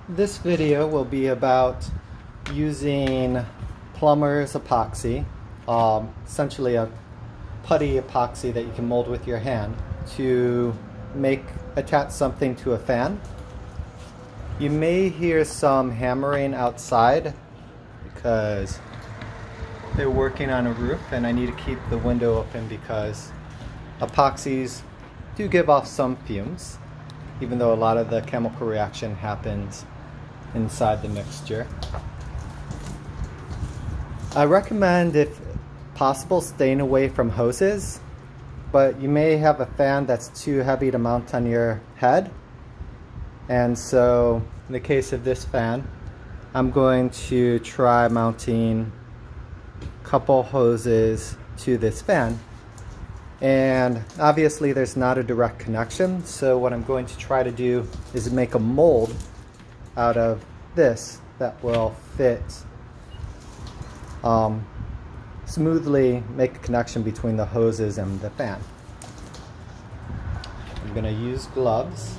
This video will be about using plumers epoxy, essentially a putty epoxy that you can mold with your hand to attach something to a fan. You may hear some hammering outside because they're working on a roof and I need to keep the window open because epoxies do give off some fumes, even though a lot of the chemical reaction happens inside the mixture. I recommend, if possible, staying away from hoses, but you may have a fan that's too heavy to mount on your head. And so in the case of this fan, I'm going to try mounting a couple hoses to this fan. And obviously there's not a direct connection, so what I'm going to try to do is make a mold out of this that will fit smoothly, make a connection between the hoses and the fan. I'm going to use gloves.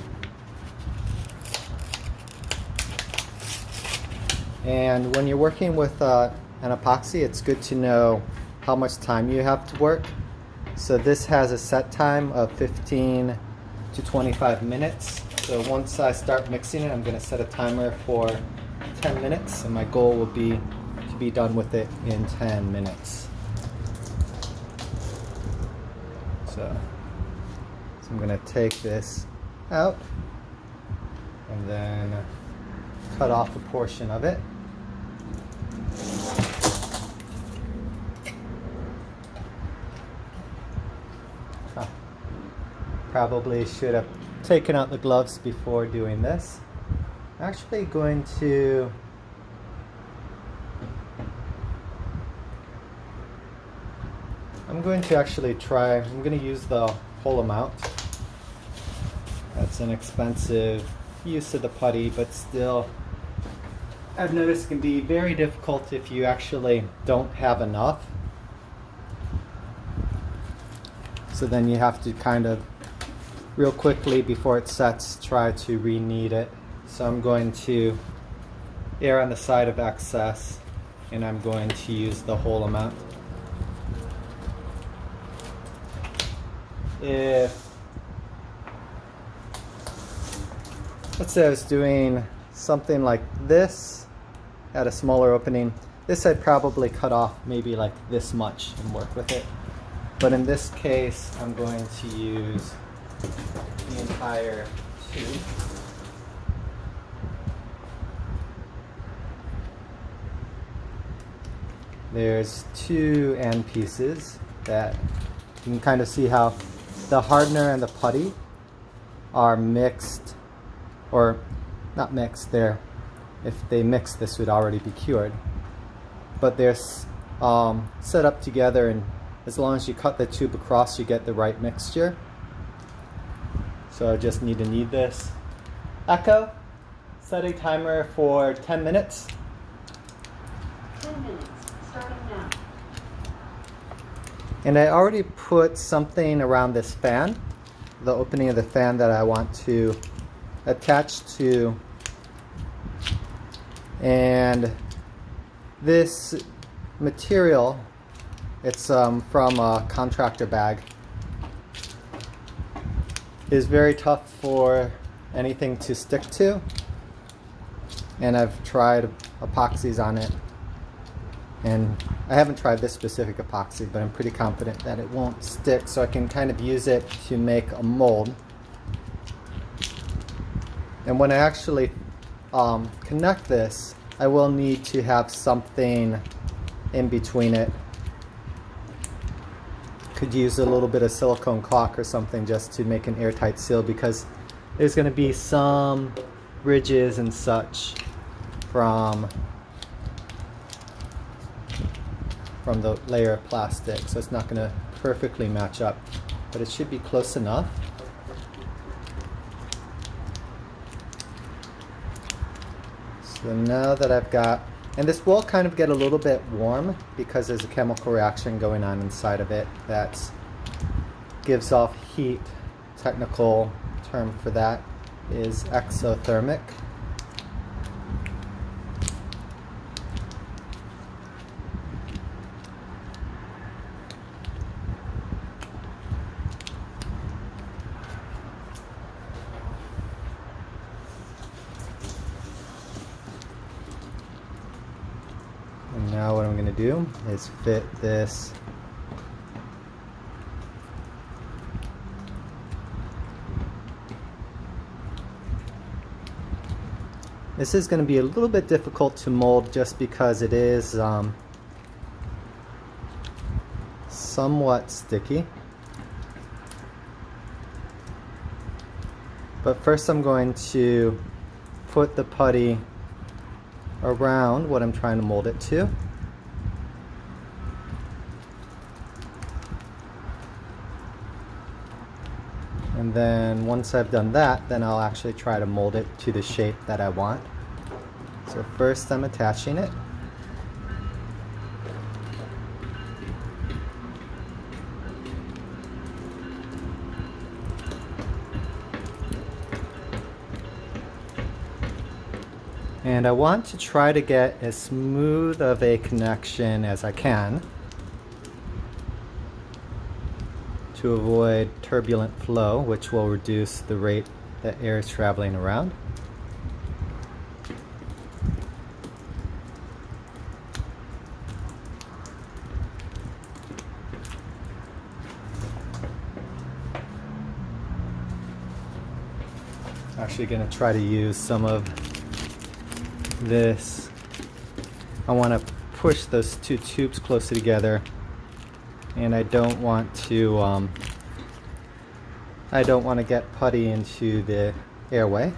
And when you're working with an epoxy, it's good to know how much time you have to work. So this has a set time of 15 to 25 minutes. So once I start mixing it, I'm going to set a timer for 10 minutes, and my goal will be to be done with it in 10 minutes. So I'm going to take this out and then cut off a portion of it. Probably should have taken out the gloves before doing this. I'm actually going to try, I'm going to use the whole amount. That's an expensive use of the putty, but still, I've noticed it can be very difficult if you actually don't have enough. So then you have to kind of real quickly before it sets try to re-knead it. So I'm going to err on the side of excess, and I'm going to use the whole amount. If, let's say I was doing something like this, had a smaller opening, this I'd probably cut off maybe like this much and work with it. But in this case, I'm going to use the entire tube. There's two end pieces that you can kind of see how the hardener and the putty are mixed, or not mixed, if they mix this would already be cured, but they're set up together, and as long as you cut the tube across you get the right mixture. So I just need to knead this. Echo, set a timer for 10 minutes. 10 minutes, starting now. And I already put something around this fan, the opening of the fan that I want to attach to. And this material, it's from a contractor bag, is very tough for anything to stick to, and I've tried epoxies on it, and I haven't tried this specific epoxy, but I'm pretty confident that it won't stick, so I can kind of use it to make a mold. And when I actually connect this, I will need to have something in between it. Could use a little bit of silicone caulk or something just to make an airtight seal, because there's going to be some ridges and such from the layer of plastic, so it's not going to perfectly match up, but it should be close enough. So now that I've got, and this will kind of get a little bit warm because there's a chemical reaction going on inside of it that gives off heat. Technical term for that is exothermic. Now what I'm going to do is fit this This is going to be a little bit difficult to mold just because it is somewhat sticky. But first I'm going to put the putty around what I'm trying to mold it to. And then once I've done that, then I'll actually try to mold it to the shape that I want. So first I'm attaching it. And I want to try to get as smooth of a connection as I can to avoid turbulent flow, which will reduce the rate that air is traveling around. Actually going to try to use some of this. I want to push those two tubes closer together, and I don't want to get putty into the airway.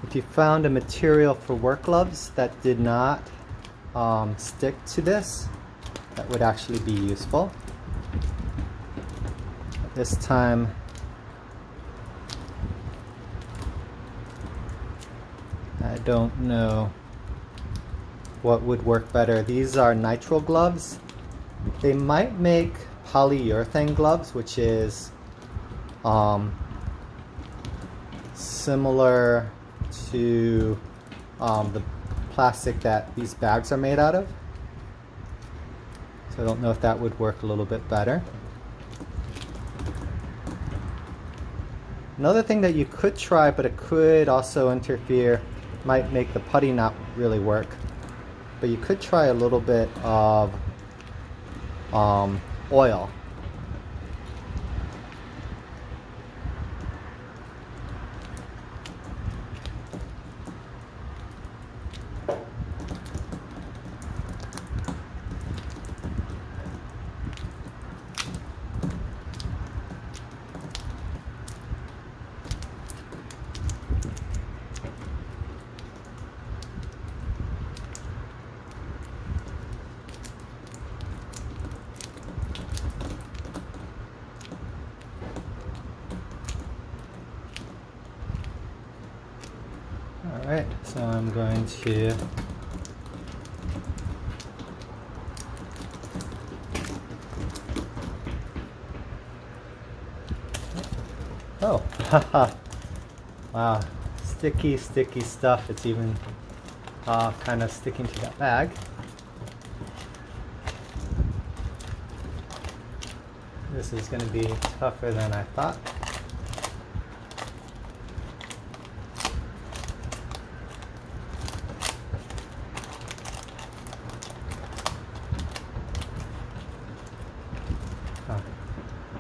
If you found a material for work gloves that did not stick to this, that would actually be useful. This time I don't know what would work better. These are nitrile gloves. They might make polyurethane gloves, which is similar to the plastic that these bags are made out of. So I don't know if that would work a little bit better. Another thing that you could try, but it could also interfere, might make the putty not really work, but you could try a little bit of oil. Alright, so I'm going to oh, haha, wow, sticky stuff. It's even kind of sticking to that bag. This is going to be tougher than I thought.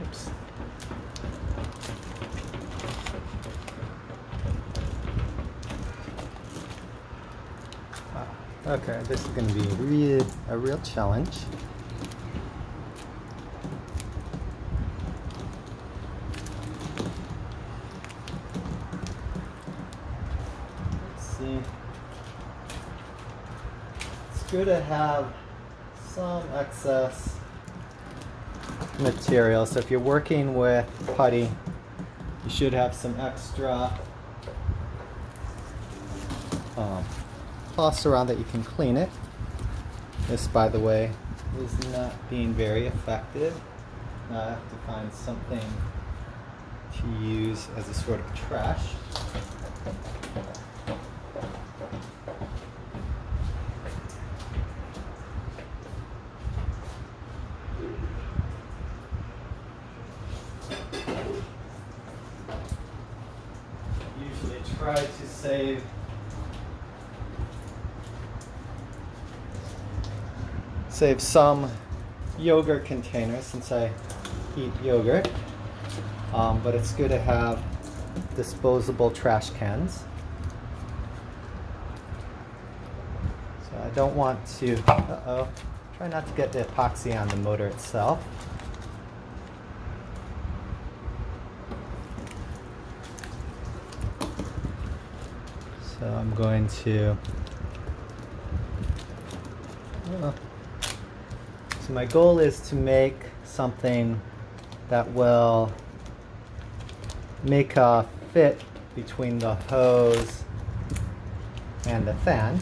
Oops. Okay, this is going to be a real challenge. Let's see. It's good to have some excess material. So if you're working with putty, you should have some extra cloths around that you can clean it. This, by the way, is not being very effective. Now I have to find something to use as a sort of trash. try to save some yogurt containers since I eat yogurt. But it's good to have disposable trash cans. So I don't want to, try not to get the epoxy on the motor itself. So I'm going to, so my goal is to make something that will make a fit between the hose and the fan.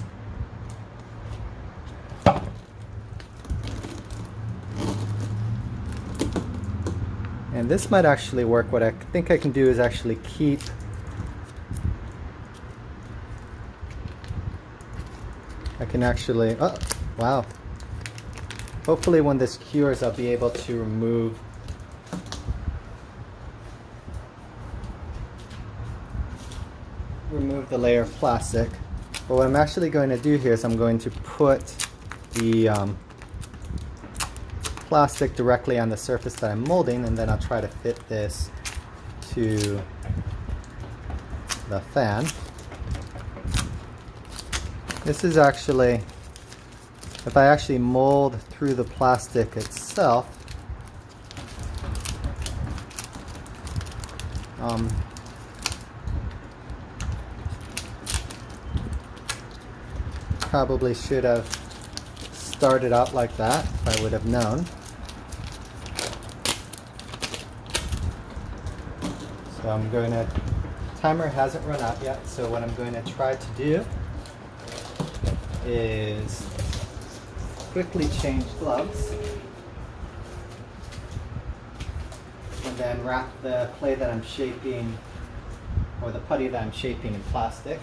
And this might actually work. What I think I can do is actually keep oh, wow. Hopefully when this cures, I'll be able to remove the layer of plastic. But what I'm actually going to do here is I'm going to put the plastic directly on the surface that I'm molding, and then I'll try to fit this to the fan. This is actually, if I actually mold through the plastic itself, probably should have started out like that if I would have known. So I'm going to, timer hasn't run out yet, so what I'm going to try to do is quickly change gloves and then wrap the clay that I'm shaping, or the putty that I'm shaping, in plastic.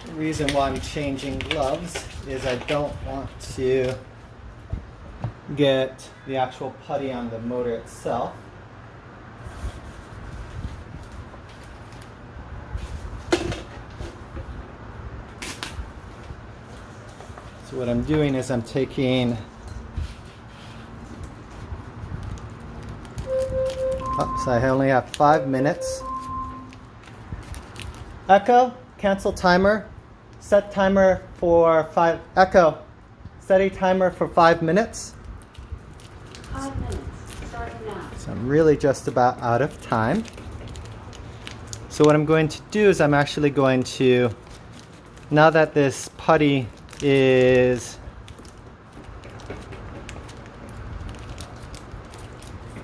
The reason why I'm changing gloves is I don't want to get the actual putty on the motor itself. So what I'm doing is I'm taking, so I only have 5 minutes. Echo, cancel timer. Set timer for 5. Echo, set a timer for 5 minutes. 5 minutes, starting now. So I'm really just about out of time. So what I'm going to do is I'm actually going to, now that this putty is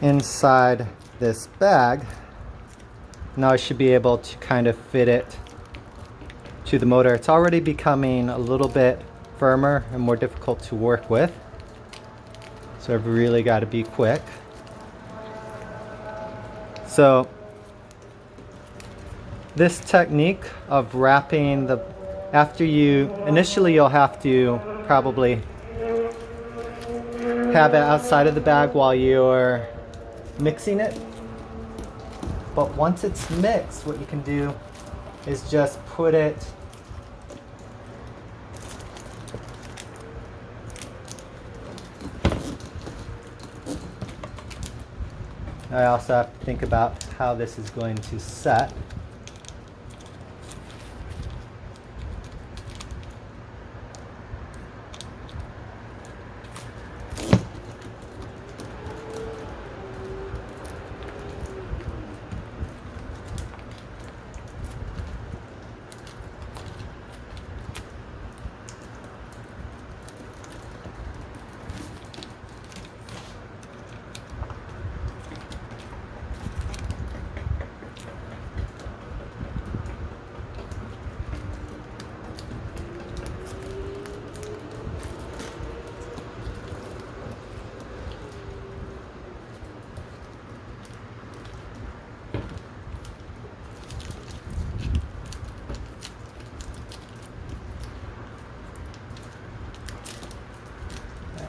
inside this bag, now I should be able to kind of fit it to the motor. It's already becoming a little bit firmer and more difficult to work with, so I've really got to be quick. So this technique of wrapping the, after you, initially you'll have to probably have it outside of the bag while you're mixing it. But once it's mixed, what you can do is just put it I also have to think about how this is going to set.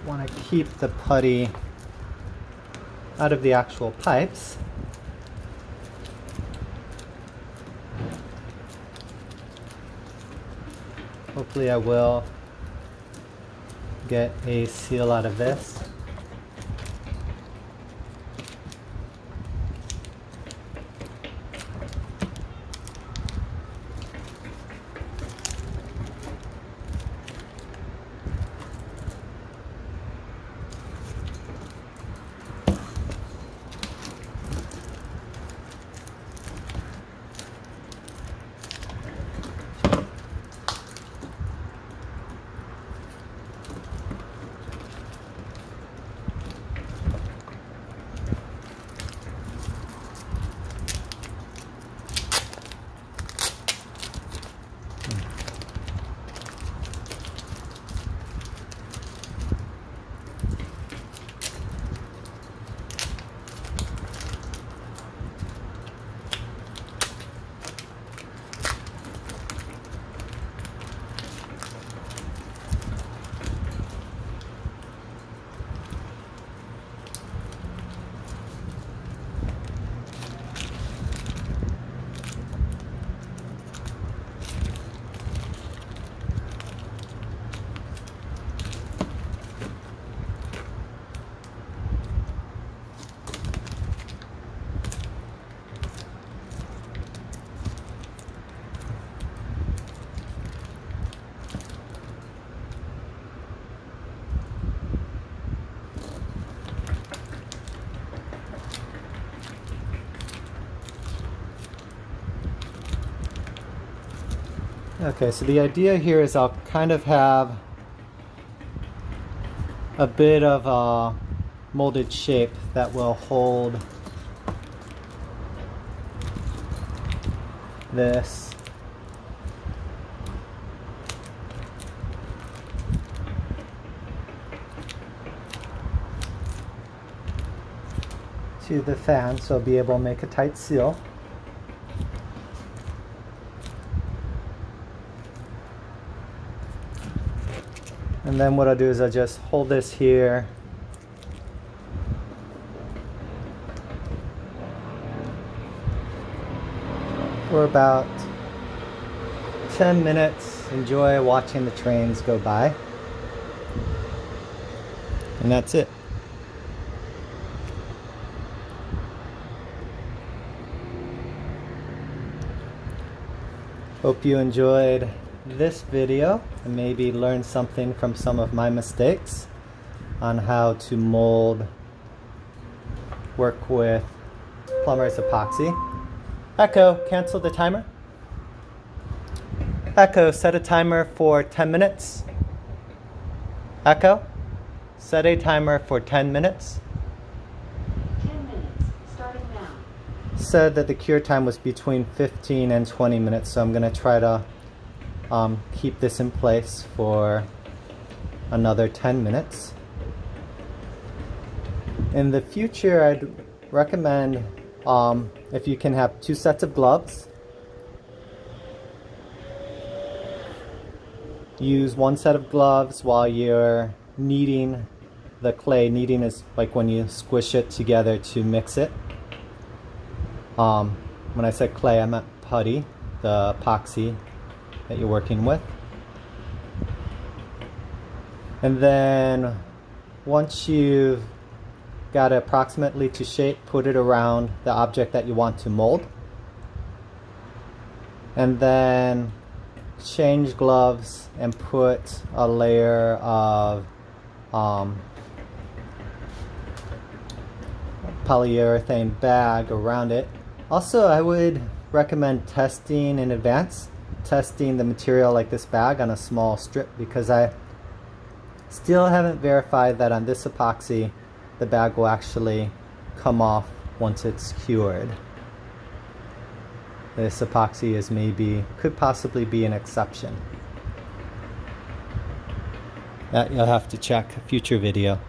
want to keep the putty out of the actual pipes. Hopefully I will get a seal out of this. Okay, so the idea here is I'll kind of have a bit of a molded shape that will hold this to the fan, so I'll be able to make a tight seal. And then what I'll do is I'll just hold this here for about 10 minutes. Enjoy watching the trains go by. And that's it. Hope you enjoyed this video and maybe learned something from some of my mistakes on how to work with plumber's epoxy. Echo, cancel the timer. Echo, set a timer for 10 minutes. Echo, set a timer for 10 minutes. 10 minutes, starting now. Said that the cure time was between 15 and 20 minutes, so I'm going to try to keep this in place for another 10 minutes. In the future, I'd recommend if you can have 2 sets of gloves. Use 1 set of gloves while you're kneading the clay. Kneading is like when you squish it together to mix it. When I said clay, I meant putty, the epoxy that you're working with. And then once you've got it approximately to shape, put it around the object that you want to mold. And then change gloves and put a layer of polyurethane bag around it. Also, I would recommend testing in advance, testing the material like this bag on a small strip, because I still haven't verified that on this epoxy the bag will actually come off once it's cured. This epoxy could possibly be an exception. That you'll have to check a future video.